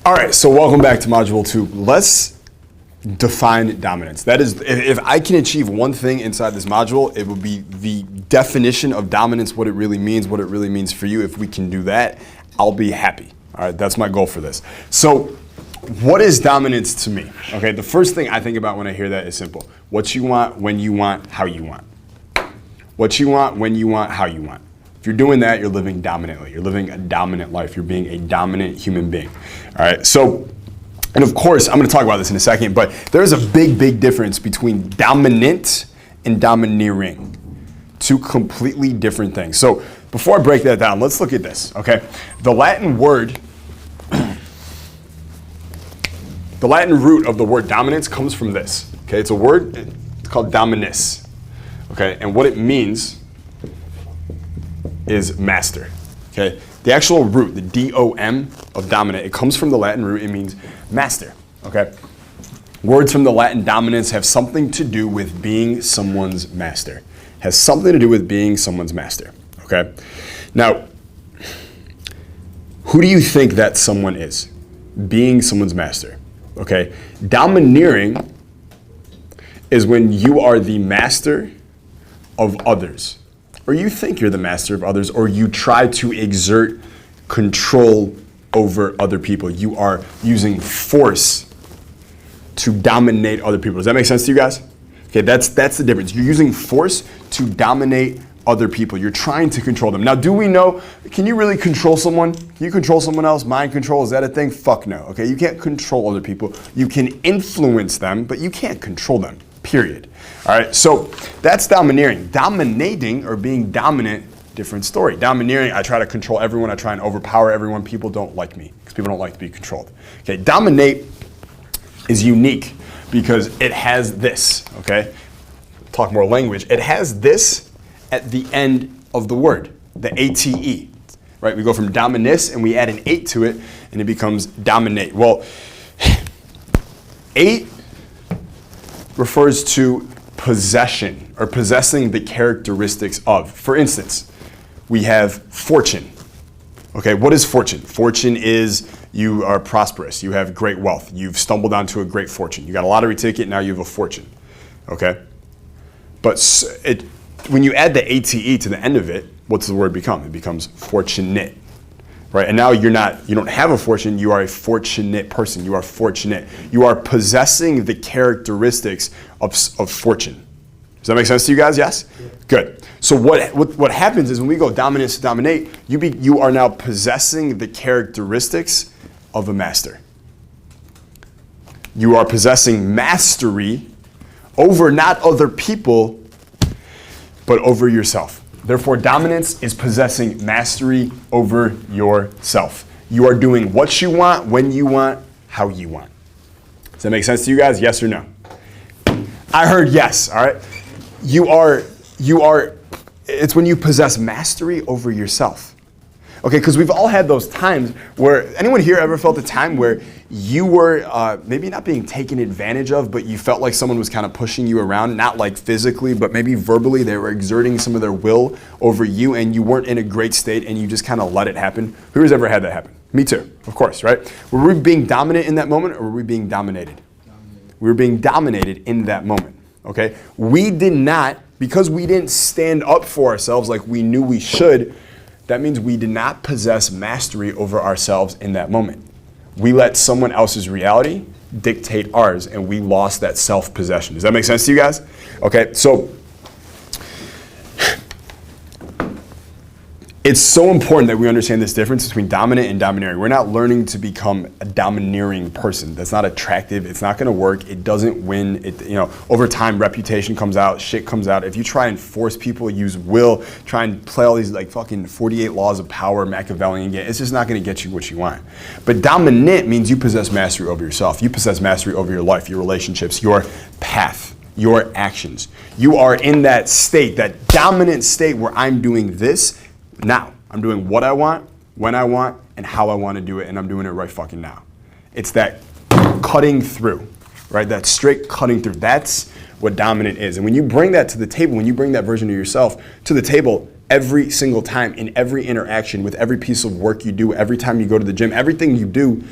All right, so welcome back to Module 2. Let's define dominance. That is, if I can achieve one thing inside this module, it would be the definition of dominance, what it really means for you. If we can do that, I'll be happy. All right, that's my goal for this. So what is dominance to me? Okay, the first thing I think about when I hear that is simple. What you want, when you want, how you want. What you want, when you want, how you want. If you're doing that, you're living dominantly. You're living a dominant life. You're being a dominant human being. All right, so, and of course, I'm going to talk about this in a second, but there is a big difference between dominant and domineering. Two completely different things. So before I break that down, let's look at this, okay? The Latin root of the word dominance comes from this, okay? It's a word, it's called dominus, okay? And what it means is master, okay? The actual root, the D-O-M of dominant, it comes from the Latin root, it means master, okay? Words from the Latin dominance have something to do with being someone's master. Has something to do with being someone's master, okay? Now, who do you think that someone is? Being someone's master, okay? Domineering is when you are the master of others, or you think you're the master of others, or you try to exert control over other people. You are using force to dominate other people. Does that make sense to you guys? Okay, that's the difference. You're using force to dominate other people. You're trying to control them. Now, do we know, can you really control someone? Can you control someone else? Mind control, is that a thing? Fuck no, okay? You can't control other people. You can influence them, but you can't control them, period. All right, so that's domineering. Dominating or being dominant, different story. Domineering, I try to control everyone. I try and overpower everyone. People don't like me because people don't like to be controlled. Okay, dominate is unique because it has this, okay? Talk more language. It has this at the end of the word, the A-T-E, right? We go from dominus and we add an 8 to it and it becomes dominate. Well, 8 refers to possession or possessing the characteristics of. For instance, we have fortune. Okay, what is fortune? Fortune is you are prosperous, you have great wealth, you've stumbled onto a great fortune. You got a lottery ticket, now you have a fortune. Okay? But when you add the ATE to the end of it, what's the word become? It becomes fortunate. Right? And now you don't have a fortune, you are a fortunate person. You are fortunate. You are possessing the characteristics of fortune. Does that make sense to you guys? Yes? Yeah. Good. So what happens is when we go dominance to dominate, you are now possessing the characteristics of a master. You are possessing mastery over not other people, but over yourself. Therefore, dominance is possessing mastery over yourself. You are doing what you want, when you want, how you want. Does that make sense to you guys? Yes or no? I heard yes, all right? It's when you possess mastery over yourself. Okay, because we've all had those times where, anyone here ever felt a time where you were maybe not being taken advantage of, but you felt like someone was kind of pushing you around, not like physically, but maybe verbally, they were exerting some of their will over you and you weren't in a great state and you just kind of let it happen? Who's ever had that happen? Me too, of course, right? Were we being dominant in that moment or were we being dominated? We were being dominated in that moment, okay? We did not, because we didn't stand up for ourselves like we knew we should, that means we did not possess mastery over ourselves in that moment. We let someone else's reality dictate ours, and we lost that self-possession. Does that make sense to you guys? Okay, so it's so important that we understand this difference between dominant and domineering. We're not learning to become a domineering person. That's not attractive. It's not going to work. It doesn't win. Over time, reputation comes out, shit comes out. If you try and force people, use will, try and play all these like fucking 48 laws of power, Machiavellian game, it's just not going to get you what you want. But dominant means you possess mastery over yourself. You possess mastery over your life, your relationships, your path, your actions. You are in that state, that dominant state where I'm doing this. Now, I'm doing what I want, when I want, and how I want to do it, and I'm doing it right fucking now. It's that cutting through, right? That straight cutting through. That's what dominant is. And when you bring that to the table, when you bring that version of yourself to the table every single time, in every interaction, with every piece of work you do, every time you go to the gym, everything you do,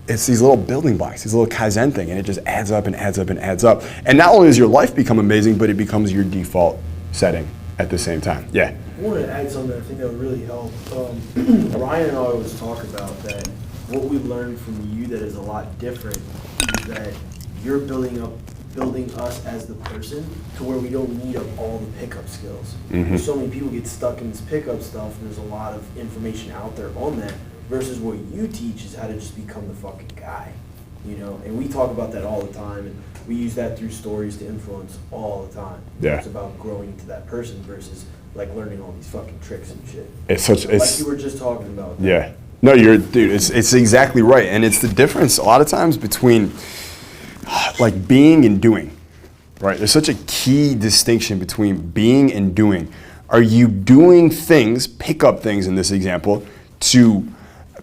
it's these little building blocks, these little Kaizen thing, and it just adds up and adds up and adds up. And not only does your life become amazing, but it becomes your default setting at the same time. Yeah. I want to add something I think that would really help. Ryan and I always talk about that what we learned from you that is a lot different is that you're building us as the person to where we don't need up all the pickup skills. Mm-hmm. So many people get stuck in this pickup stuff, and there's a lot of information out there on that, versus what you teach is how to just become the fucking guy, you know? And we talk about that all the time, and we use that through stories to influence all the time. Yeah. It's about growing into that person versus like learning all these fucking tricks and shit. It's like you were just talking about. Yeah. No, it's exactly right. And it's the difference a lot of times between like being and doing, right? There's such a key distinction between being and doing. Are you doing things, pick up things in this example, to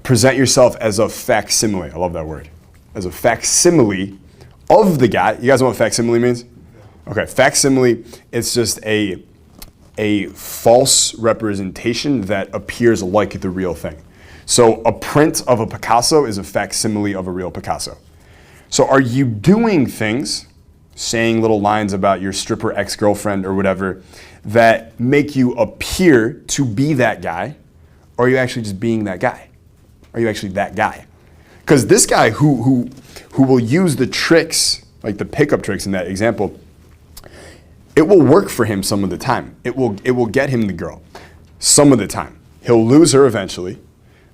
present yourself as a facsimile? I love that word. As a facsimile of the guy. You guys know what facsimile means? Okay, facsimile, it's just a false representation that appears like the real thing. So a print of a Picasso is a facsimile of a real Picasso. So are you doing things, saying little lines about your stripper ex-girlfriend or whatever, that make you appear to be that guy, or are you actually just being that guy? Are you actually that guy? Because this guy who will use the tricks, like the pickup tricks in that example, it will work for him some of the time. It will get him the girl some of the time. He'll lose her eventually.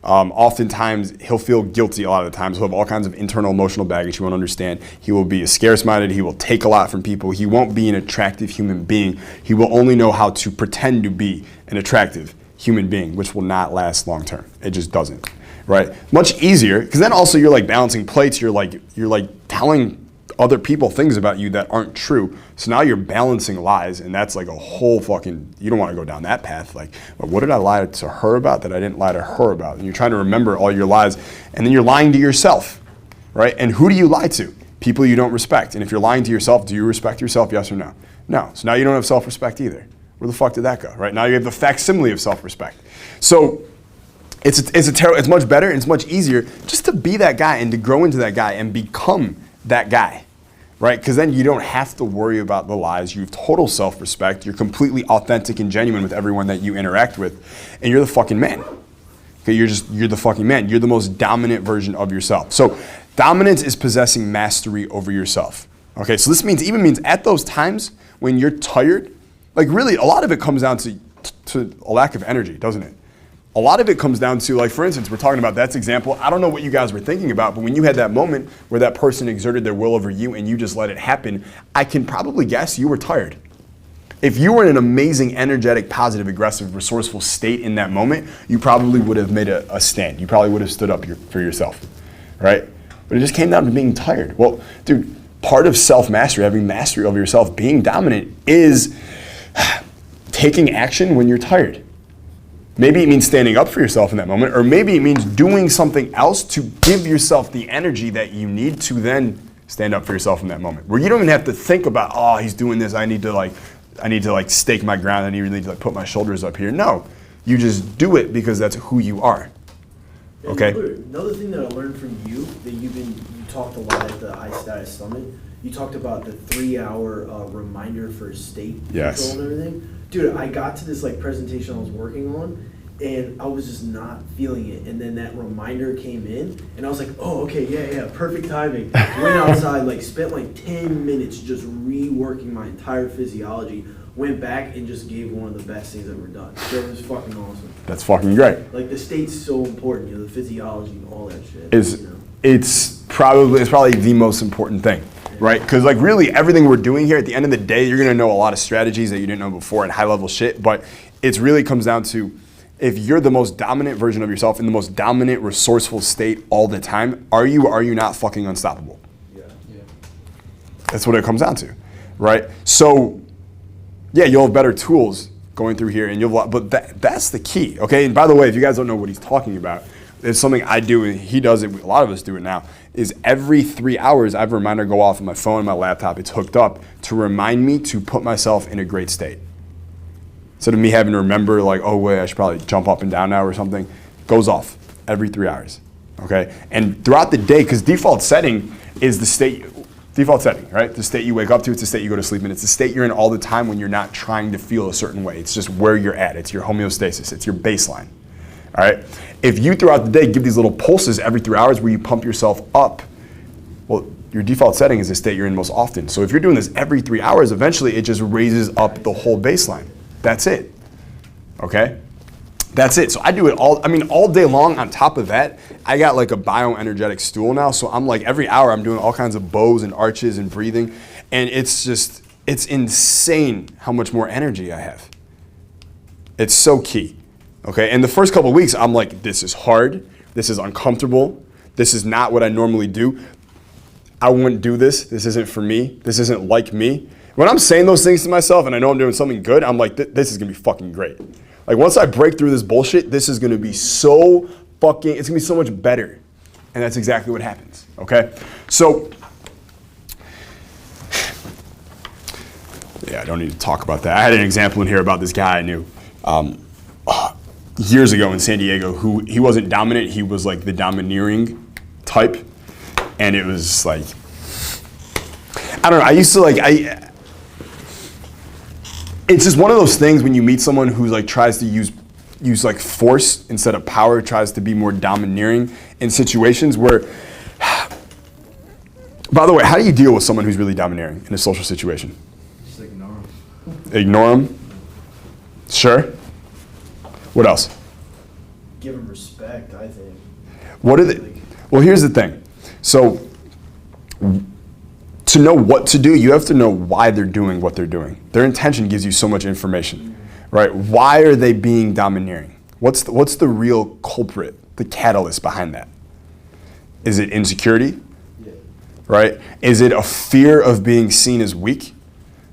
Oftentimes, he'll feel guilty a lot of the times. He'll have all kinds of internal emotional baggage he won't understand. He will be scarce-minded. He will take a lot from people. He won't be an attractive human being. He will only know how to pretend to be an attractive human being, which will not last long term. It just doesn't, right? Much easier, because then also you're like balancing plates. You're like telling other people things about you that aren't true. So now you're balancing lies, and that's like a whole fucking, you don't want to go down that path. Like, well, what did I lie to her about that I didn't lie to her about? And you're trying to remember all your lies, and then you're lying to yourself, right? And who do you lie to? People you don't respect. And if you're lying to yourself, do you respect yourself, yes or no? No. So now you don't have self-respect either. Where the fuck did that go, right? Now you have the facsimile of self-respect. So it's much better and it's much easier just to be that guy and to grow into that guy and become that guy. Right? Because then you don't have to worry about the lies. You have total self-respect. You're completely authentic and genuine with everyone that you interact with. And you're the fucking man. Okay, you're the fucking man. You're the most dominant version of yourself. So dominance is possessing mastery over yourself. Okay, so this means at those times when you're tired, like really a lot of it comes down to a lack of energy, doesn't it? A lot of it comes down to, like, for instance, we're talking about that example. I don't know what you guys were thinking about, but when you had that moment where that person exerted their will over you and you just let it happen, I can probably guess you were tired. If you were in an amazing, energetic, positive, aggressive, resourceful state in that moment, you probably would have made a stand. You probably would have stood up for yourself, right? But it just came down to being tired. Well, dude, part of self-mastery, having mastery over yourself, being dominant, is taking action when you're tired. Maybe it means standing up for yourself in that moment, or maybe it means doing something else to give yourself the energy that you need to then stand up for yourself in that moment. Where you don't even have to think about, oh, he's doing this, I need to stake my ground, I need to put my shoulders up here. No, you just do it because that's who you are. Okay? Another thing that I learned from you, that you talked a lot at the iStatus Summit, you talked about the 3-hour reminder for state Yes. control and everything. Dude, I got to this presentation I was working on, and I was just not feeling it. And then that reminder came in, and I was like, oh, okay, yeah, perfect timing. Went outside, spent 10 minutes just reworking my entire physiology. Went back and just gave one of the best things I've ever done. So it was fucking awesome. That's fucking great. The state's so important, the physiology and all that shit. It's probably the most important thing. Right? Because really everything we're doing here, at the end of the day, you're going to know a lot of strategies that you didn't know before and high level shit, but it really comes down to, if you're the most dominant version of yourself in the most dominant, resourceful state all the time, are you or are you not fucking unstoppable? Yeah. That's what it comes down to, right? So, yeah, you'll have better tools going through here, and but that's the key, okay? And by the way, if you guys don't know what he's talking about, it's something I do, and he does it, a lot of us do it now, is every 3 hours I have a reminder go off on my phone, my laptop, it's hooked up, to remind me to put myself in a great state. Instead of me having to remember oh wait, I should probably jump up and down now or something, goes off every 3 hours. okay? And throughout the day, because default setting is the state, default setting, right? The state you wake up to, it's the state you go to sleep in. It's the state you're in all the time when you're not trying to feel a certain way. It's just where you're at. It's your homeostasis. It's your baseline, all right? If you throughout the day give these little pulses every 3 hours where you pump yourself up, well, your default setting is the state you're in most often. So if you're doing this every 3 hours, eventually it just raises up the whole baseline. That's it, okay? That's it. So I do it all day long. On top of that, I got like a bioenergetic stool now. So I'm like every hour I'm doing all kinds of bows and arches and breathing. And it's insane how much more energy I have. It's so key, okay? And the first couple of weeks, I'm like, this is hard. This is uncomfortable. This is not what I normally do. I wouldn't do this. This isn't for me. This isn't like me. When I'm saying those things to myself and I know I'm doing something good, I'm like, this is gonna be fucking great. Like once I break through this bullshit, this is gonna be so fucking, it's gonna be so much better. And that's exactly what happens, okay? So, yeah, I don't need to talk about that. I had an example in here about this guy I knew years ago in San Diego who, he wasn't dominant, he was like the domineering type. And it was like, I don't know, I used to like, it's just one of those things when you meet someone who like tries to use like force instead of power, tries to be more domineering in situations where, by the way, how do you deal with someone who's really domineering in a social situation? Just ignore them. Ignore them? Sure. What else? Give them respect, I think. What are they? Well, here's the thing. So, to know what to do, you have to know why they're doing what they're doing. Their intention gives you so much information, right? Why are they being domineering? What's the real culprit, the catalyst behind that? Is it insecurity? Yeah. Right? Is it a fear of being seen as weak?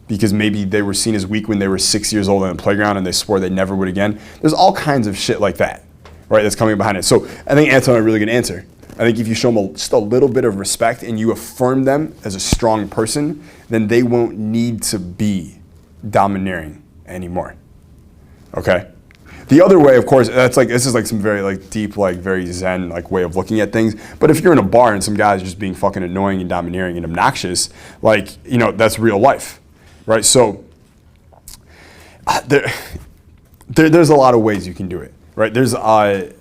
Because maybe they were seen as weak when they were 6 years old on the playground and they swore they never would again. There's all kinds of shit like that, right? That's coming behind it. So I think Anton had a really good answer. I think if you show them just a little bit of respect and you affirm them as a strong person, then they won't need to be domineering anymore. Okay? The other way, of course, this is like some very like deep, like very zen like way of looking at things. But if you're in a bar and some guy's just being fucking annoying and domineering and obnoxious, like, you know, that's real life, right? So there's a lot of ways you can do it, right? There's I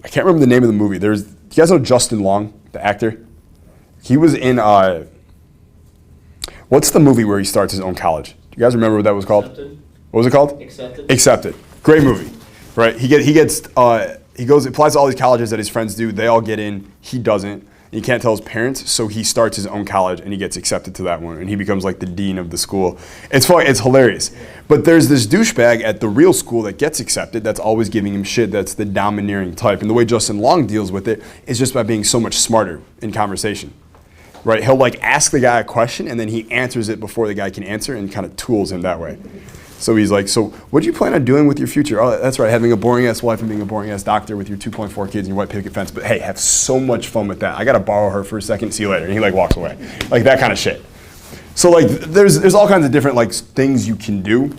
can't remember the name of the movie. You guys know Justin Long, the actor? He was in, what's the movie where he starts his own college? Do you guys remember what that was called? Accepted. What was it called? Accepted. Accepted. Great movie, right? He applies to all these colleges that his friends do. They all get in. He doesn't. He can't tell his parents, so he starts his own college and he gets accepted to that one, and he becomes like the dean of the school. It's fun, it's hilarious. But there's this douchebag at the real school that gets accepted that's always giving him shit, that's the domineering type. And the way Justin Long deals with it is just by being so much smarter in conversation, right? He'll like ask the guy a question and then he answers it before the guy can answer and kind of tools him that way. So he's like, so what do you plan on doing with your future? Oh, that's right, having a boring ass wife and being a boring ass doctor with your 2.4 kids and your white picket fence. But hey, have so much fun with that. I gotta borrow her for a second, see you later. And he like walks away. Like that kind of shit. So like there's all kinds of different like things you can do.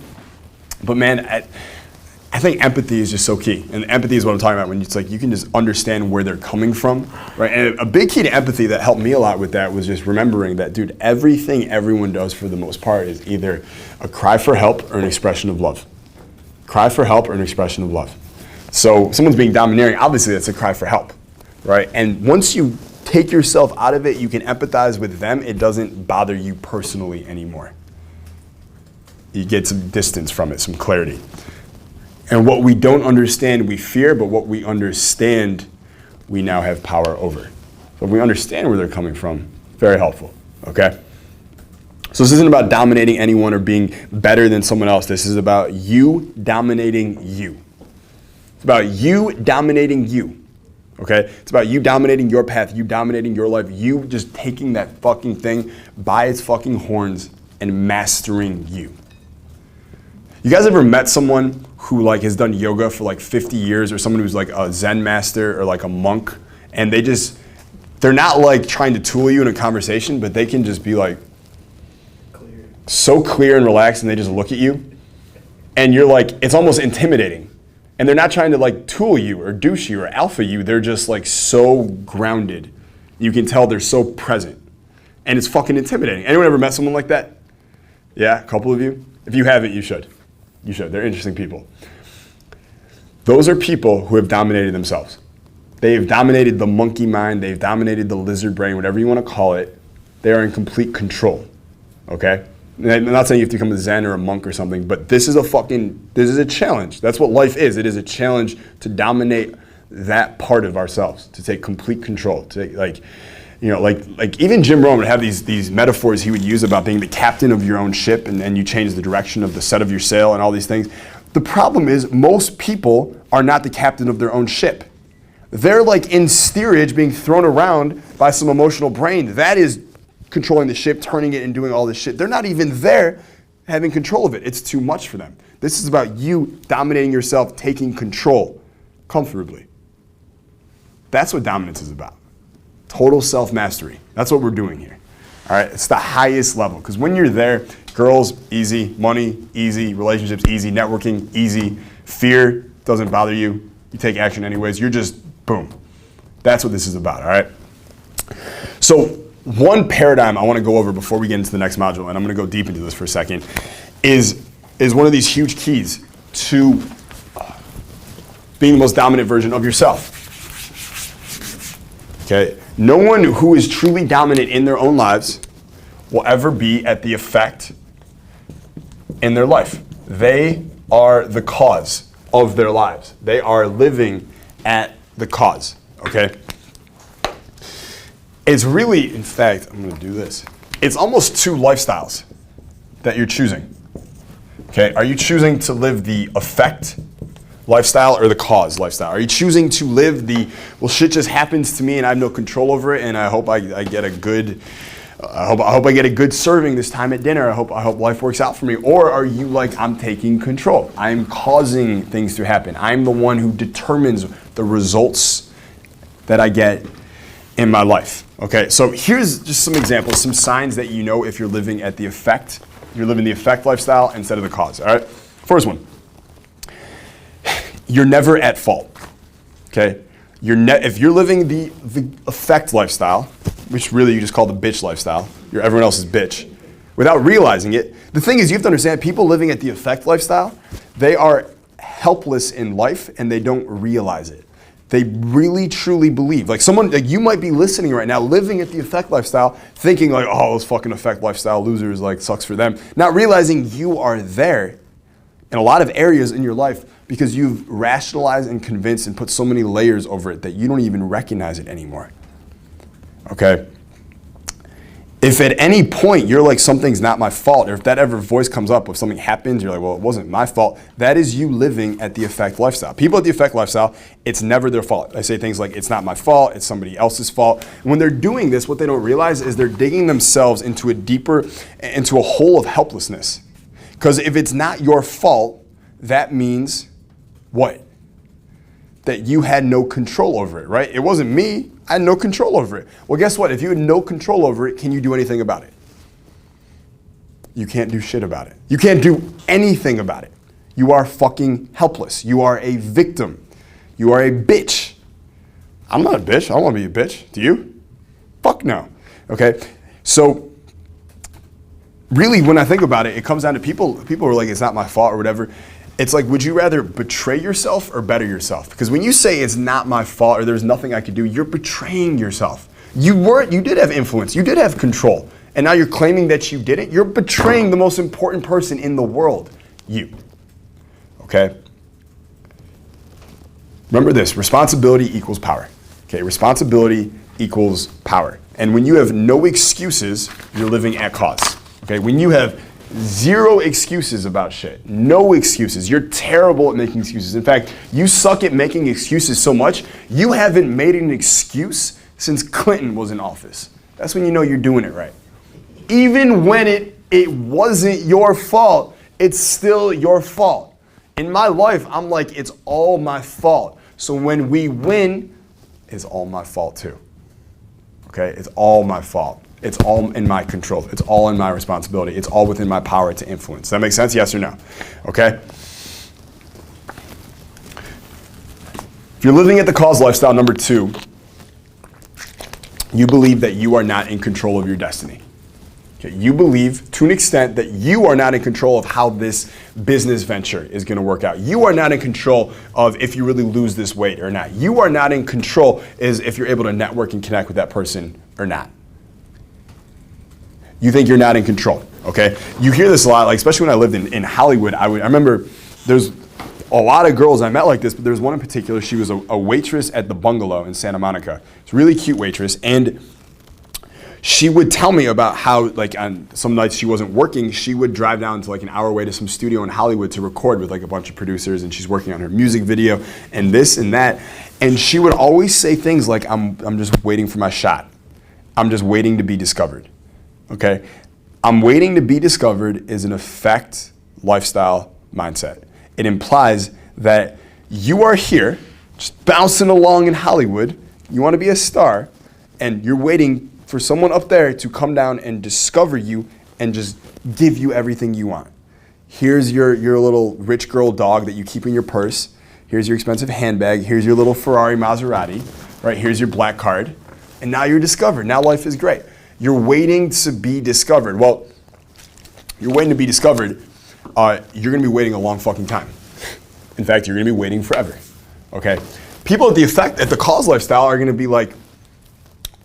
But man, I think empathy is just so key. And empathy is what I'm talking about when it's like you can just understand where they're coming from, right? And a big key to empathy that helped me a lot with that was just remembering that, dude, everything everyone does for the most part is either a cry for help or an expression of love. Cry for help or an expression of love. So if someone's being domineering, obviously that's a cry for help, right? And once you take yourself out of it, you can empathize with them. It doesn't bother you personally anymore. You get some distance from it, some clarity. And what we don't understand, we fear, but what we understand, we now have power over. So if we understand where they're coming from, very helpful, okay? So this isn't about dominating anyone or being better than someone else. This is about you dominating you. It's about you dominating you, okay? It's about you dominating your path, you dominating your life, you just taking that fucking thing by its fucking horns and mastering you. You guys ever met someone who like has done yoga for like 50 years or someone who's like a Zen master or like a monk, and they're not like trying to tool you in a conversation, but they can just be like so clear and relaxed, and they just look at you and you're like, it's almost intimidating. And they're not trying to like tool you or douche you or alpha you. They're just like so grounded. You can tell they're so present. And it's fucking intimidating. Anyone ever met someone like that? Yeah, a couple of you? If you haven't, you should. You should. They're interesting people. Those are people who have dominated themselves. They've dominated the monkey mind. They've dominated the lizard brain, whatever you want to call it. They are in complete control. Okay? And I'm not saying you have to become a Zen or a monk or something, but this is a challenge. That's what life is. It is a challenge to dominate that part of ourselves, to take complete control. To take, like even Jim Rohn would have these metaphors he would use about being the captain of your own ship, and then you change the direction of the set of your sail and all these things. The problem is most people are not the captain of their own ship. They're like in steerage being thrown around by some emotional brain. That is controlling the ship, turning it and doing all this shit. They're not even there having control of it. It's too much for them. This is about you dominating yourself, taking control comfortably. That's what dominance is about. Total self-mastery. That's what we're doing here. All right, it's the highest level. Because when you're there, girls, easy. Money, easy. Relationships, easy. Networking, easy. Fear doesn't bother you. You take action anyways. You're just, boom. That's what this is about, all right? So one paradigm I want to go over before we get into the next module, and I'm going to go deep into this for a second, is one of these huge keys to being the most dominant version of yourself. Okay? No one who is truly dominant in their own lives will ever be at the effect in their life. They are the cause of their lives. They are living at the cause, okay? It's really, in fact, I'm gonna do this. It's almost two lifestyles that you're choosing, okay? Are you choosing to live the effect lifestyle or the cause lifestyle? Are you choosing to live the, well, shit just happens to me and I have no control over it, and I hope I get a good, I hope I get a good serving this time at dinner. I hope life works out for me. Or are you like, I'm taking control. I'm causing things to happen. I'm the one who determines the results that I get in my life. Okay, so here's just some examples, some signs that you know if you're living at the effect. You're living the effect lifestyle instead of the cause, all right? First one. You're never at fault, okay? If you're living the effect lifestyle, which really you just call the bitch lifestyle, you're everyone else's bitch, without realizing it. The thing is, you have to understand, people living at the effect lifestyle, they are helpless in life and they don't realize it. They really truly believe, like someone, like you might be listening right now, living at the effect lifestyle, thinking like, oh, those fucking effect lifestyle losers, like sucks for them. Not realizing you are there in a lot of areas in your life because you've rationalized and convinced and put so many layers over it that you don't even recognize it anymore. Okay? If at any point you're like, something's not my fault, or if that ever voice comes up, if something happens, you're like, well, it wasn't my fault, that is you living at the effect lifestyle. People at the effect lifestyle, it's never their fault. I say things like, it's not my fault, it's somebody else's fault. And when they're doing this, what they don't realize is they're digging themselves into a hole of helplessness. Because if it's not your fault, that means what? That you had no control over it, right? It wasn't me. I had no control over it. Well, guess what? If you had no control over it, can you do anything about it? You can't do shit about it. You can't do anything about it. You are fucking helpless. You are a victim. You are a bitch. I'm not a bitch. I don't want to be a bitch. Do you? Fuck no. Okay? So, really, when I think about it, it comes down to people are like, it's not my fault or whatever. It's like, would you rather betray yourself or better yourself? Because when you say it's not my fault or there's nothing I could do, you're betraying yourself. You did have influence, you did have control, and now you're claiming that you didn't. You're betraying the most important person in the world, you. Okay? Remember this, responsibility equals power. Okay, responsibility equals power. And when you have no excuses, you're living at cause. Okay, when you have zero excuses about shit. No excuses. You're terrible at making excuses. In fact, you suck at making excuses so much, you haven't made an excuse since Clinton was in office. That's when you know you're doing it right. Even when it wasn't your fault, it's still your fault. In my life, I'm like, it's all my fault. So when we win, it's all my fault too. Okay? It's all my fault. It's all in my control. It's all in my responsibility. It's all within my power to influence. Does that make sense? Yes or no? Okay? If you're living at the cause lifestyle, number 2, you believe that you are not in control of your destiny. Okay, you believe to an extent that you are not in control of how this business venture is going to work out. You are not in control of if you really lose this weight or not. You are not in control is if you're able to network and connect with that person or not. You think you're not in control, okay? You hear this a lot, like especially when I lived in Hollywood. I remember there's a lot of girls I met like this, but there's one in particular. She was a waitress at the Bungalow in Santa Monica. It's a really cute waitress, and she would tell me about how, like, on some nights she wasn't working, she would drive down to like an hour away to some studio in Hollywood to record with like a bunch of producers, and she's working on her music video and this and that. And she would always say things like, I'm just waiting for my shot. I'm just waiting to be discovered. Okay? I'm waiting to be discovered is an effect lifestyle mindset. It implies that you are here, just bouncing along in Hollywood, you want to be a star, and you're waiting for someone up there to come down and discover you and just give you everything you want. Here's your little rich girl dog that you keep in your purse. Here's your expensive handbag. Here's your little Ferrari Maserati, right? Here's your black card. And now you're discovered. Now life is great. You're waiting to be discovered. Well, you're waiting to be discovered. You're gonna be waiting a long fucking time. In fact, you're gonna be waiting forever, okay? People at the cause lifestyle are gonna be like,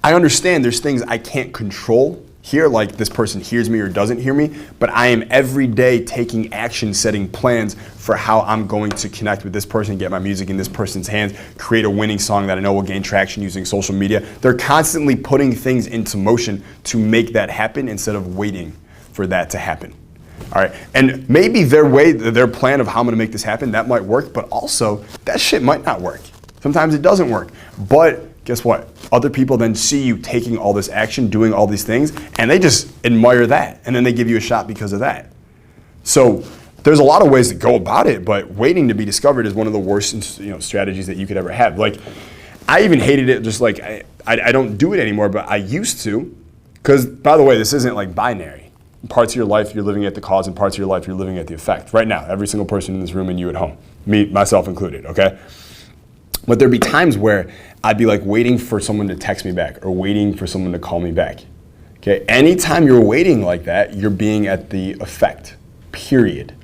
I understand there's things I can't control here, like this person hears me or doesn't hear me, but I am every day taking action, setting plans for how I'm going to connect with this person, get my music in this person's hands, create a winning song that I know will gain traction using social media. They're constantly putting things into motion to make that happen instead of waiting for that to happen. All right, and maybe their plan of how I'm gonna make this happen, that might work, but also that shit might not work. Sometimes it doesn't work, but guess what? Other people then see you taking all this action, doing all these things, and they just admire that, and then they give you a shot because of that. So there's a lot of ways to go about it, but waiting to be discovered is one of the worst, strategies that you could ever have. Like, I even hated it. Just like I don't do it anymore, but I used to, because by the way, this isn't like binary. Parts of your life you're living at the cause, and parts of your life you're living at the effect. Right now, every single person in this room and you at home, me, myself included. Okay. But there'd be times where I'd be like waiting for someone to text me back or waiting for someone to call me back. Okay, anytime you're waiting like that, you're being at the effect, period.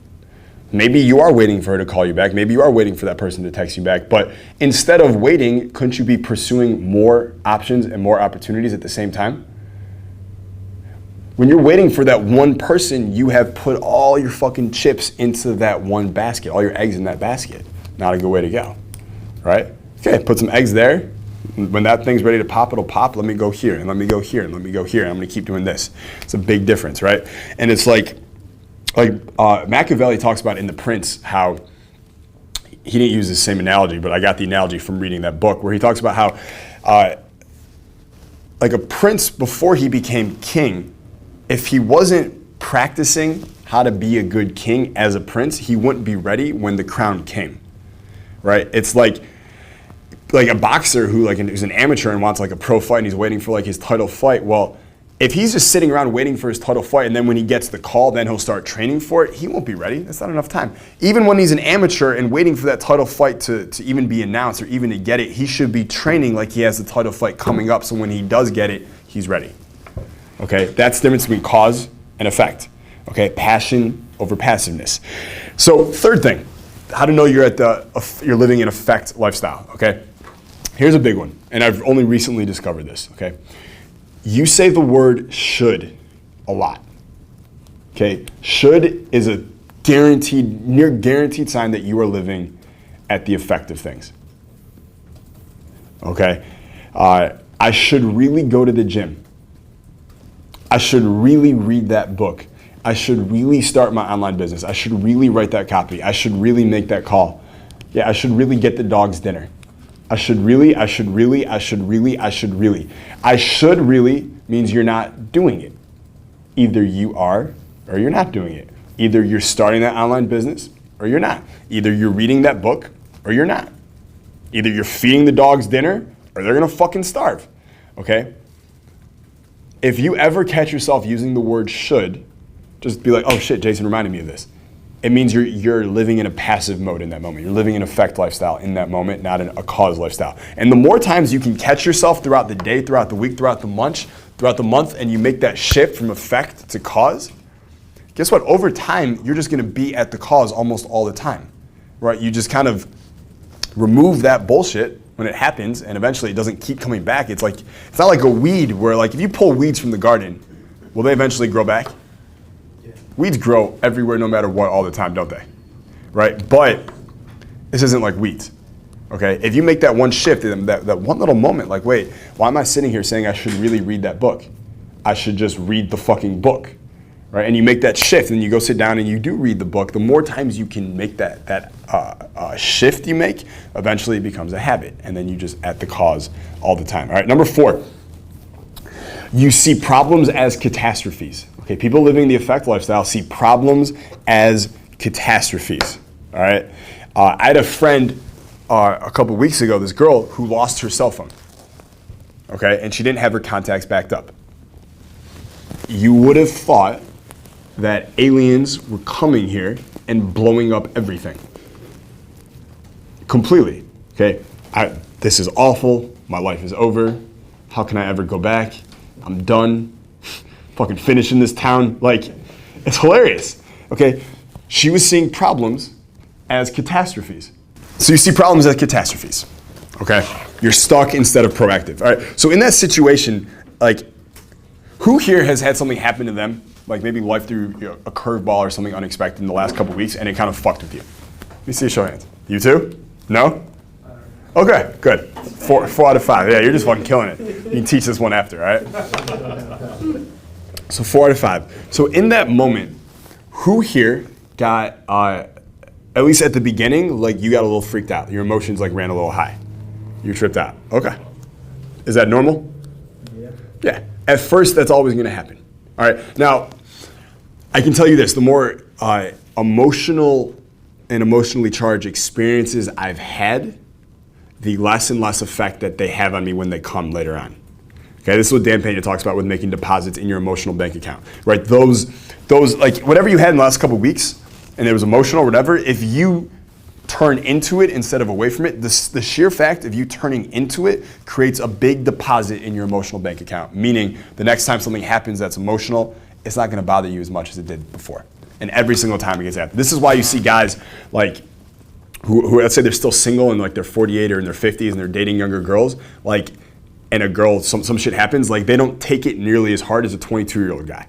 Maybe you are waiting for her to call you back. Maybe you are waiting for that person to text you back. But instead of waiting, couldn't you be pursuing more options and more opportunities at the same time? When you're waiting for that one person, you have put all your fucking chips into that one basket, all your eggs in that basket. Not a good way to go. Right? Okay, put some eggs there. When that thing's ready to pop, it'll pop. Let me go here, and let me go here, and let me go here. And I'm gonna keep doing this. It's a big difference, right? And it's like Machiavelli talks about in The Prince how he didn't use the same analogy, but I got the analogy from reading that book where he talks about how like a prince before he became king, if he wasn't practicing how to be a good king as a prince, he wouldn't be ready when the crown came, right? It's like a boxer who is an amateur and wants like a pro fight and he's waiting for like his title fight. Well, if he's just sitting around waiting for his title fight and then when he gets the call, then he'll start training for it, he won't be ready. That's not enough time. Even when he's an amateur and waiting for that title fight to even be announced or even to get it, he should be training like he has the title fight coming up so when he does get it, he's ready. Okay, that's the difference between cause and effect. Okay, passion over passiveness. So third thing, how to know you're living an effect lifestyle, okay? Here's a big one, and I've only recently discovered this, okay? You say the word should a lot, okay? Should is a near guaranteed sign that you are living at the effect of things, okay? I should really go to the gym. I should really read that book. I should really start my online business. I should really write that copy. I should really make that call. Yeah, I should really get the dog's dinner. I should really. I should really means you're not doing it. Either you are or you're not doing it. Either you're starting that online business or you're not. Either you're reading that book or you're not. Either you're feeding the dogs dinner or they're gonna fucking starve, okay? If you ever catch yourself using the word should, just be like, oh shit, Jason reminded me of this. it means you're living in a passive mode in that moment. You're living an effect lifestyle in that moment, not a cause lifestyle. And the more times you can catch yourself throughout the day, throughout the week, throughout the month, and you make that shift from effect to cause, guess what? Over time, you're just gonna be at the cause almost all the time, right? You just kind of remove that bullshit when it happens, and eventually it doesn't keep coming back. It's not like a weed where, like, if you pull weeds from the garden, will they eventually grow back? Weeds grow everywhere, no matter what, all the time, don't they? Right? But this isn't like weeds, okay? If you make that one shift, that one little moment, like, wait, why am I sitting here saying I should really read that book? I should just read the fucking book, right? And you make that shift, and you go sit down and you do read the book. The more times you can make that shift you make, eventually it becomes a habit, and then you just at the cause all the time. All right, number 4, you see problems as catastrophes. Okay, people living the effect lifestyle see problems as catastrophes. All right, I had a friend a couple weeks ago, this girl who lost her cell phone. Okay, and she didn't have her contacts backed up. You would have thought that aliens were coming here and blowing up everything. Completely. Okay, this is awful. My life is over. How can I ever go back? I'm done. Fucking finishing this town. Like, it's hilarious. Okay, she was seeing problems as catastrophes. So you see problems as catastrophes. Okay, you're stuck instead of proactive. All right, so in that situation, like, who here has had something happen to them, like maybe life threw a curveball or something unexpected in the last couple weeks, and it kind of fucked with you? Let me see a show of hands. You too? No? Okay, good. Four out of 5. Yeah, you're just fucking killing it. You can teach this one after, all right? So 4 out of 5. So in that moment, who here got, at least at the beginning, like you got a little freaked out. Your emotions like ran a little high. You tripped out. Okay. Is that normal? Yeah. Yeah. At first, that's always going to happen. All right. Now, I can tell you this: the more emotional and emotionally charged experiences I've had, the less and less effect that they have on me when they come later on. Okay, this is what Dan Pena talks about with making deposits in your emotional bank account, right? Those like whatever you had in the last couple of weeks, and it was emotional or whatever, if you turn into it instead of away from it, the sheer fact of you turning into it creates a big deposit in your emotional bank account, meaning the next time something happens that's emotional, it's not gonna bother you as much as it did before. And every single time it gets happened. This is why you see guys like, who let's say they're still single and like they're 48 or in their 50s and they're dating younger girls, like, and a girl, some shit happens, like they don't take it nearly as hard as a 22-year-old guy,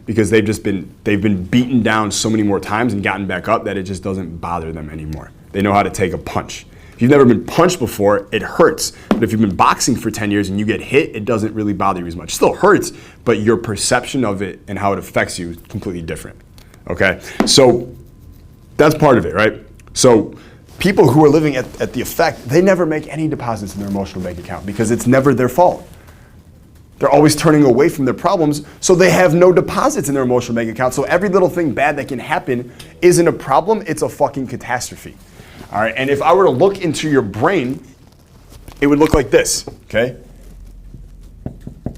because they've been beaten down so many more times and gotten back up that it just doesn't bother them anymore. They know how to take a punch. If you've never been punched before, it hurts. But if you've been boxing for 10 years and you get hit, it doesn't really bother you as much. It still hurts, but your perception of it and how it affects you is completely different. Okay, so that's part of it, right? So people who are living at the effect, they never make any deposits in their emotional bank account because it's never their fault. They're always turning away from their problems, so they have no deposits in their emotional bank account. So every little thing bad that can happen isn't a problem, it's a fucking catastrophe. All right, and if I were to look into your brain, it would look like this, okay?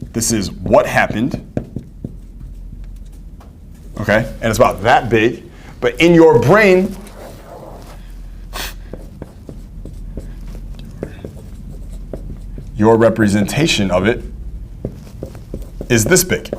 This is what happened, okay? And it's about that big, but in your brain, your representation of it is this big.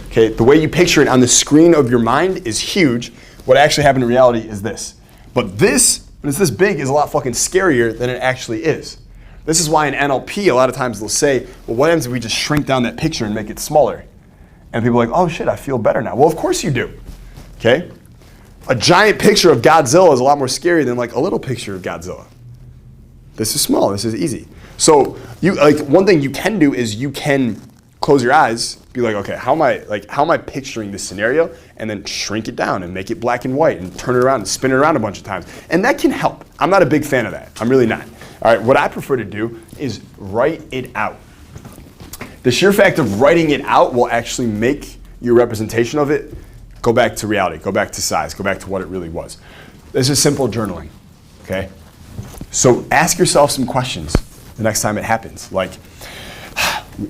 Okay, the way you picture it on the screen of your mind is huge. What actually happened in reality is this. But this, when it's this big, is a lot fucking scarier than it actually is. This is why in NLP, a lot of times they'll say, well, what happens if we just shrink down that picture and make it smaller? And people are like, oh shit, I feel better now. Well, of course you do, okay? A giant picture of Godzilla is a lot more scary than like a little picture of Godzilla. This is small, this is easy. So you like one thing you can do is you can close your eyes, be like, okay, how am I picturing this scenario, and then shrink it down and make it black and white and turn it around and spin it around a bunch of times. And that can help. I'm not a big fan of that. I'm really not. All right, what I prefer to do is write it out. The sheer fact of writing it out will actually make your representation of it go back to reality, go back to size, go back to what it really was. This is simple journaling, okay? So ask yourself some questions the next time it happens. Like,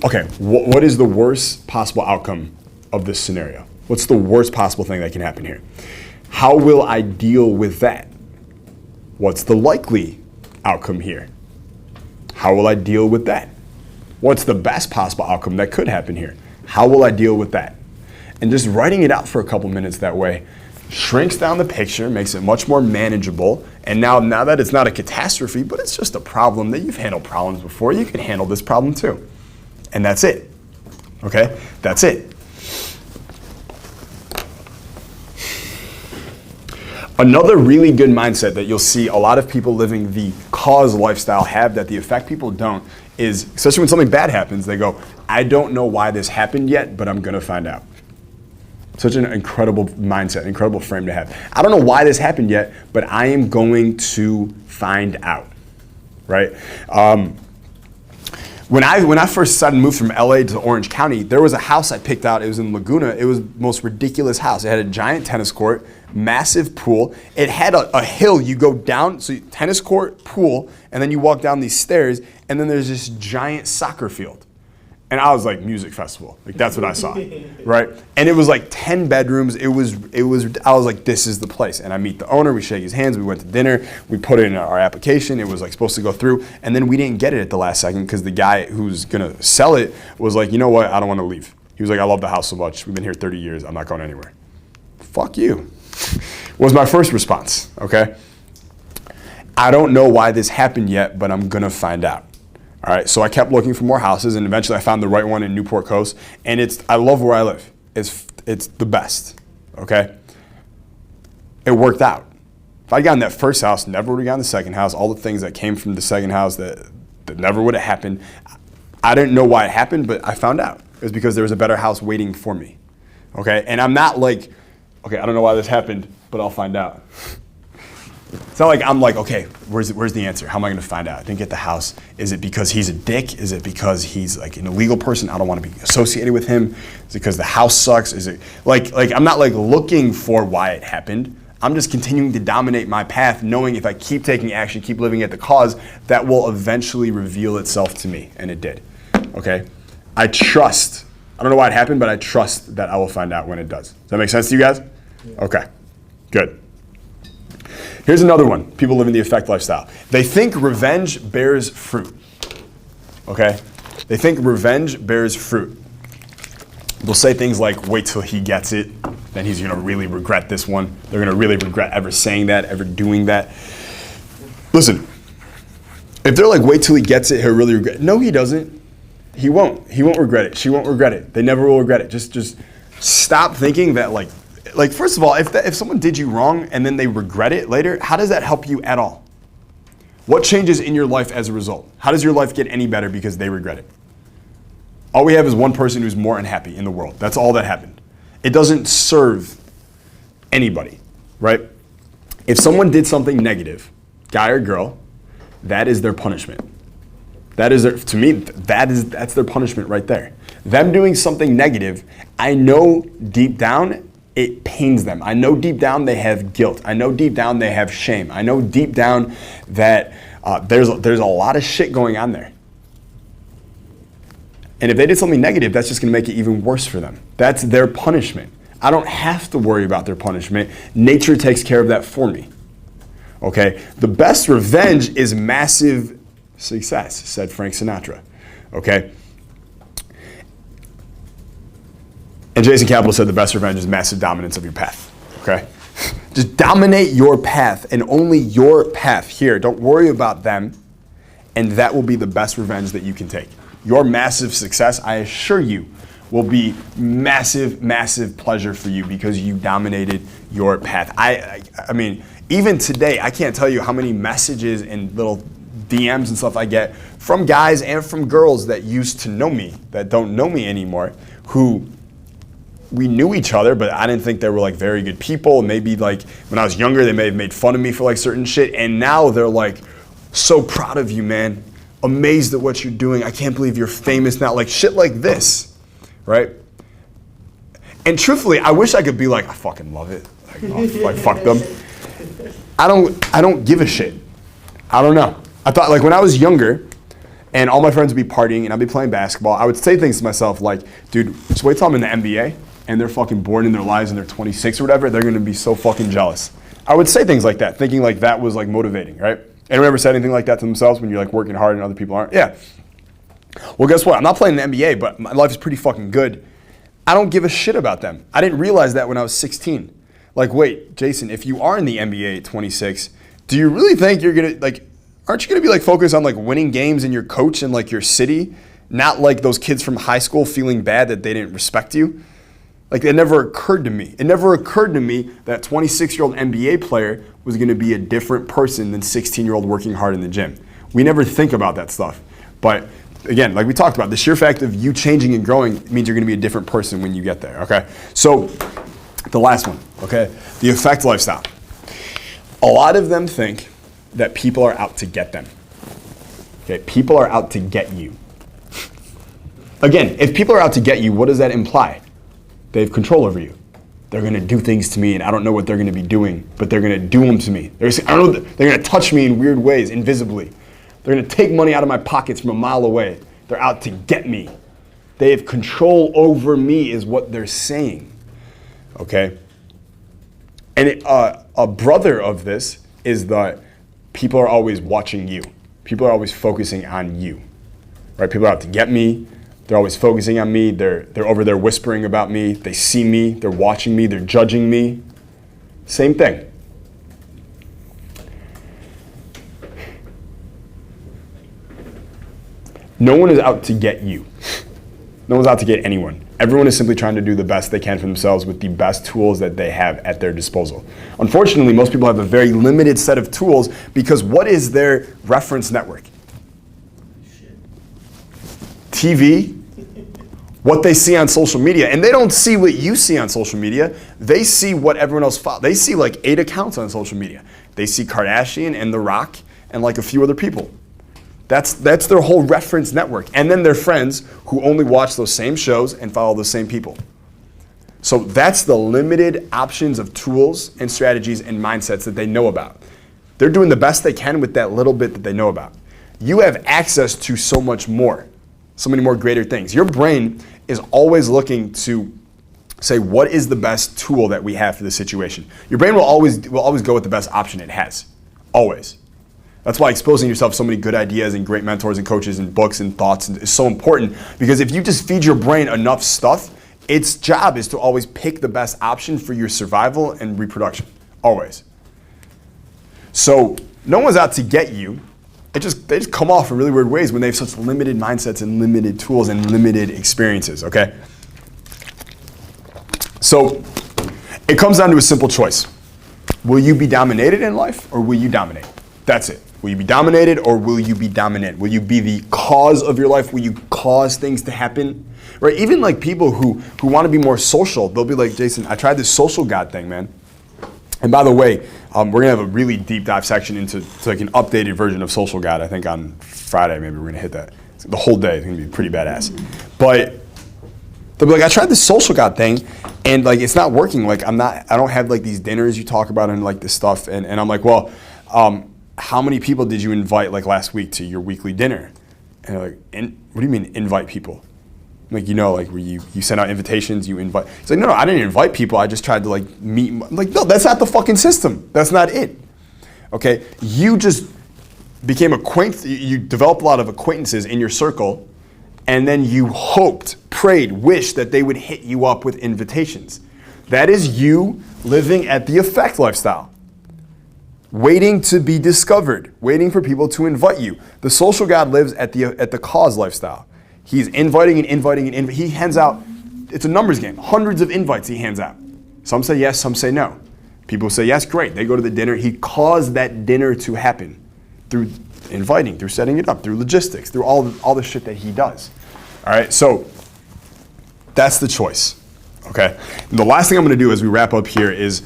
okay, what is the worst possible outcome of this scenario? What's the worst possible thing that can happen here? How will I deal with that? What's the likely outcome here? How will I deal with that? What's the best possible outcome that could happen here? How will I deal with that? And just writing it out for a couple minutes that way shrinks down the picture, makes it much more manageable. And now that it's not a catastrophe, but it's just a problem that you've handled problems before, you can handle this problem too. And that's it. Okay? That's it. Another really good mindset that you'll see a lot of people living the cause lifestyle have that the effect people don't is, especially when something bad happens, they go, I don't know why this happened yet, but I'm going to find out. Such an incredible mindset, incredible frame to have. I don't know why this happened yet, but I am going to find out, right? When I first decided to move from LA to Orange County, there was a house I picked out. It was in Laguna. It was the most ridiculous house. It had a giant tennis court, massive pool. It had a hill. You go down, so tennis court, pool, and then you walk down these stairs, and then there's this giant soccer field. And I was like, music festival. Like, that's what I saw, right? And it was like 10 bedrooms. I was like, this is the place. And I meet the owner, we shake his hands, we went to dinner, we put in our application, it was like supposed to go through, and then we didn't get it at the last second because the guy who's gonna sell it was like, you know what, I don't wanna leave. He was like, I love the house so much, we've been here 30 years, I'm not going anywhere. Fuck you, was my first response, okay? I don't know why this happened yet, but I'm gonna find out. All right, so I kept looking for more houses, and eventually I found the right one in Newport Coast, and I love where I live. It's the best, okay? It worked out. If I'd gotten that first house, never would have gotten the second house, all the things that came from the second house that never would have happened. I didn't know why it happened, but I found out. It was because there was a better house waiting for me, okay? And I'm not like, okay, I don't know why this happened, but I'll find out. It's not like I'm like, okay, where's the answer? How am I going to find out? I didn't get the house. Is it because he's a dick? Is it because he's like an illegal person? I don't want to be associated with him. Is it because the house sucks? Is it like I'm not like looking for why it happened. I'm just continuing to dominate my path, knowing if I keep taking action, keep living at the cause, that will eventually reveal itself to me, and it did. Okay, I trust. I don't know why it happened, but I trust that I will find out when it does. Does that make sense to you guys? Yeah. Okay, good. Here's another one. People living the effect lifestyle. They think revenge bears fruit. Okay? They think revenge bears fruit. They'll say things like, wait till he gets it, then he's gonna really regret this one. They're gonna really regret ever saying that, ever doing that. Listen, if they're like, wait till he gets it, he'll really regret it. No, he doesn't. He won't. He won't regret it. She won't regret it. They never will regret it. Just stop thinking that like first of all, if someone did you wrong and then they regret it later, how does that help you at all? What changes in your life as a result? How does your life get any better because they regret it? All we have is one person who's more unhappy in the world. That's all that happened. It doesn't serve anybody, right? If someone did something negative, guy or girl, that is their punishment. That's their punishment right there. Them doing something negative, I know deep down it pains them. I know deep down they have guilt. I know deep down they have shame. I know deep down that there's a lot of shit going on there. And if they did something negative, that's just gonna make it even worse for them. That's their punishment. I don't have to worry about their punishment. Nature takes care of that for me. Okay? The best revenge is massive success, said Frank Sinatra. Okay? And Jason Capital said the best revenge is massive dominance of your path, okay? Just dominate your path and only your path here. Don't worry about them, and that will be the best revenge that you can take. Your massive success, I assure you, will be massive, massive pleasure for you because you dominated your path. I mean, even today, I can't tell you how many messages and little DMs and stuff I get from guys and from girls that used to know me, that don't know me anymore, who we knew each other, but I didn't think they were like very good people. Maybe like when I was younger, they may have made fun of me for like certain shit. And now they're like, so proud of you, man. Amazed at what you're doing. I can't believe you're famous now. Like shit like this, right? And truthfully, I wish I could be like, I fucking love it. Like fuck them. I don't give a shit. I don't know. I thought like when I was younger and all my friends would be partying and I'd be playing basketball, I would say things to myself like, dude, just wait till I'm in the NBA. and they're fucking bored in their lives and they're 26 or whatever, they're gonna be so fucking jealous. I would say things like that, thinking like that was like motivating, right? Anyone ever said anything like that to themselves when you're like working hard and other people aren't? Yeah. Well, guess what? I'm not playing in the NBA, but my life is pretty fucking good. I don't give a shit about them. I didn't realize that when I was 16. Like, wait, Jason, if you are in the NBA at 26, do you really think you're gonna, like, aren't you gonna be like focused on like winning games and your coach and like your city? Not like those kids from high school feeling bad that they didn't respect you? Like, it never occurred to me. It never occurred to me that 26-year-old NBA player was gonna be a different person than 16-year-old working hard in the gym. We never think about that stuff. But again, like we talked about, the sheer fact of you changing and growing means you're gonna be a different person when you get there, okay? So, the last one, okay? The effect lifestyle. A lot of them think that people are out to get them. Okay, people are out to get you. Again, if people are out to get you, what does that imply? They have control over you. They're gonna do things to me and I don't know what they're gonna be doing, but they're gonna do them to me. They're gonna touch me in weird ways, invisibly. They're gonna take money out of my pockets from a mile away. They're out to get me. They have control over me is what they're saying, okay? And a brother of this is that people are always watching you. People are always focusing on you, right? People are out to get me. They're always focusing on me. They're over there whispering about me. They see me. They're watching me. They're judging me. Same thing. No one is out to get you. No one's out to get anyone. Everyone is simply trying to do the best they can for themselves with the best tools that they have at their disposal. Unfortunately, most people have a very limited set of tools because what is their reference network? TV, what they see on social media. And they don't see what you see on social media. They see what everyone else follows. They see like 8 accounts on social media. They see Kardashian and The Rock and like a few other people. That's their whole reference network. And then their friends who only watch those same shows and follow the same people. So that's the limited options of tools and strategies and mindsets that they know about. They're doing the best they can with that little bit that they know about. You have access to so much more, so many more greater things. Your brain is always looking to say, what is the best tool that we have for this situation? Your brain will always go with the best option it has, always. That's why exposing yourself to so many good ideas and great mentors and coaches and books and thoughts is so important, because if you just feed your brain enough stuff, its job is to always pick the best option for your survival and reproduction, always. So no one's out to get you. They just come off in really weird ways when they have such limited mindsets and limited tools and limited experiences, okay? So it comes down to a simple choice. Will you be dominated in life or will you dominate? That's it. Will you be dominated or will you be dominant? Will you be the cause of your life? Will you cause things to happen? Right? Even like people who want to be more social, they'll be like, Jason, I tried this social God thing, man. And by the way, we're going to have a really deep dive section into like an updated version of Social God. I think on Friday, maybe we're going to hit that. The whole day is going to be pretty badass. But they'll be like, I tried this Social God thing and like, it's not working. Like I don't have like these dinners you talk about and like this stuff. And I'm like, well, how many people did you invite like last week to your weekly dinner? And they're like, what do you mean invite people? Like, you know, like where you send out invitations, you invite. It's like, no, I didn't invite people. I just tried to like meet. I'm like, no, that's not the fucking system. That's not it. Okay, you just became acquainted. You developed a lot of acquaintances in your circle, and then you hoped, prayed, wished that they would hit you up with invitations. That is you living at the effect lifestyle. Waiting to be discovered, waiting for people to invite you. The social God lives at the cause lifestyle. He's inviting and inviting and he hands out, it's a numbers game, hundreds of invites he hands out. Some say yes, some say no. People say yes, great, they go to the dinner. He caused that dinner to happen through inviting, through setting it up, through logistics, through all the shit that he does. All right, so that's the choice, okay? And the last thing I'm gonna do as we wrap up here is,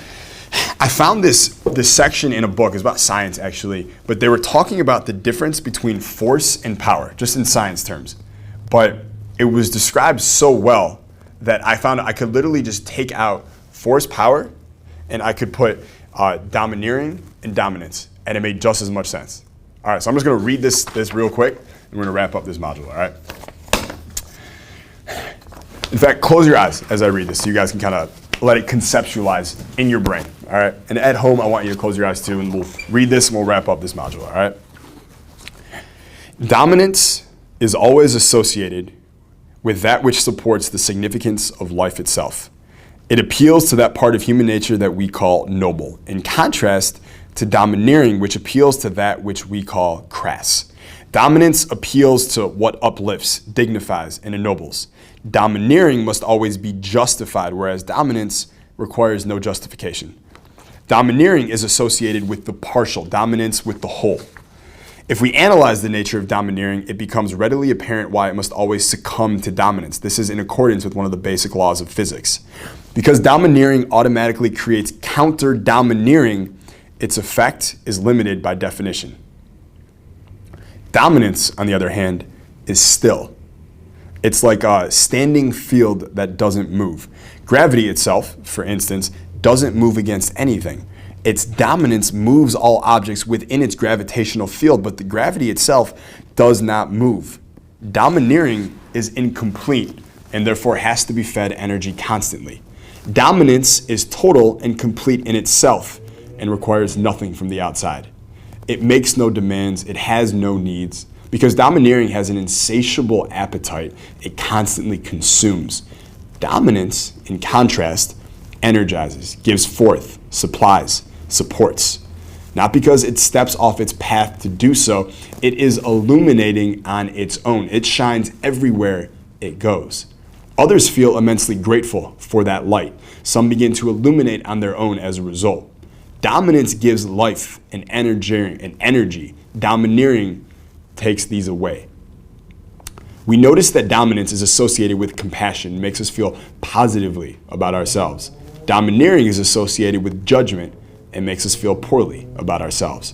I found this section in a book. It's about science, actually. But they were talking about the difference between force and power, just in science terms. But it was described so well that I found I could literally just take out force, power, and I could put domineering and dominance. And it made just as much sense. All right, so I'm just going to read this real quick, and we're going to wrap up this module, all right? In fact, close your eyes as I read this so you guys can kind of let it conceptualize in your brain, all right? And at home, I want you to close your eyes too, and we'll read this and we'll wrap up this module, all right? Dominance is always associated with that which supports the significance of life itself. It appeals to that part of human nature that we call noble, in contrast to domineering, which appeals to that which we call crass. Dominance appeals to what uplifts, dignifies, and ennobles. Domineering must always be justified, whereas dominance requires no justification. Domineering is associated with the partial, dominance with the whole. If we analyze the nature of domineering, it becomes readily apparent why it must always succumb to dominance. This is in accordance with one of the basic laws of physics. Because domineering automatically creates counter-domineering, its effect is limited by definition. Dominance, on the other hand, is still. It's like a standing field that doesn't move. Gravity itself, for instance, doesn't move against anything. Its dominance moves all objects within its gravitational field, but the gravity itself does not move. Domineering is incomplete and therefore has to be fed energy constantly. Dominance is total and complete in itself and requires nothing from the outside. It makes no demands, it has no needs, because domineering has an insatiable appetite it constantly consumes. Dominance, in contrast, energizes, gives forth, supplies, supports. Not because it steps off its path to do so, it is illuminating on its own. It shines everywhere it goes. Others feel immensely grateful for that light. Some begin to illuminate on their own as a result. Dominance gives life and energy. Domineering takes these away. We notice that dominance is associated with compassion, makes us feel positively about ourselves. Domineering is associated with judgment and makes us feel poorly about ourselves.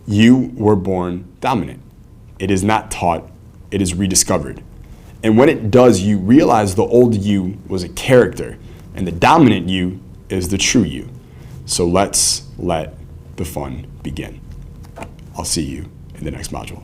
You were born dominant. It is not taught, it is rediscovered. And when it does, you realize the old you was a character and the dominant you is the true you. So let's let the fun begin. I'll see you in the next module.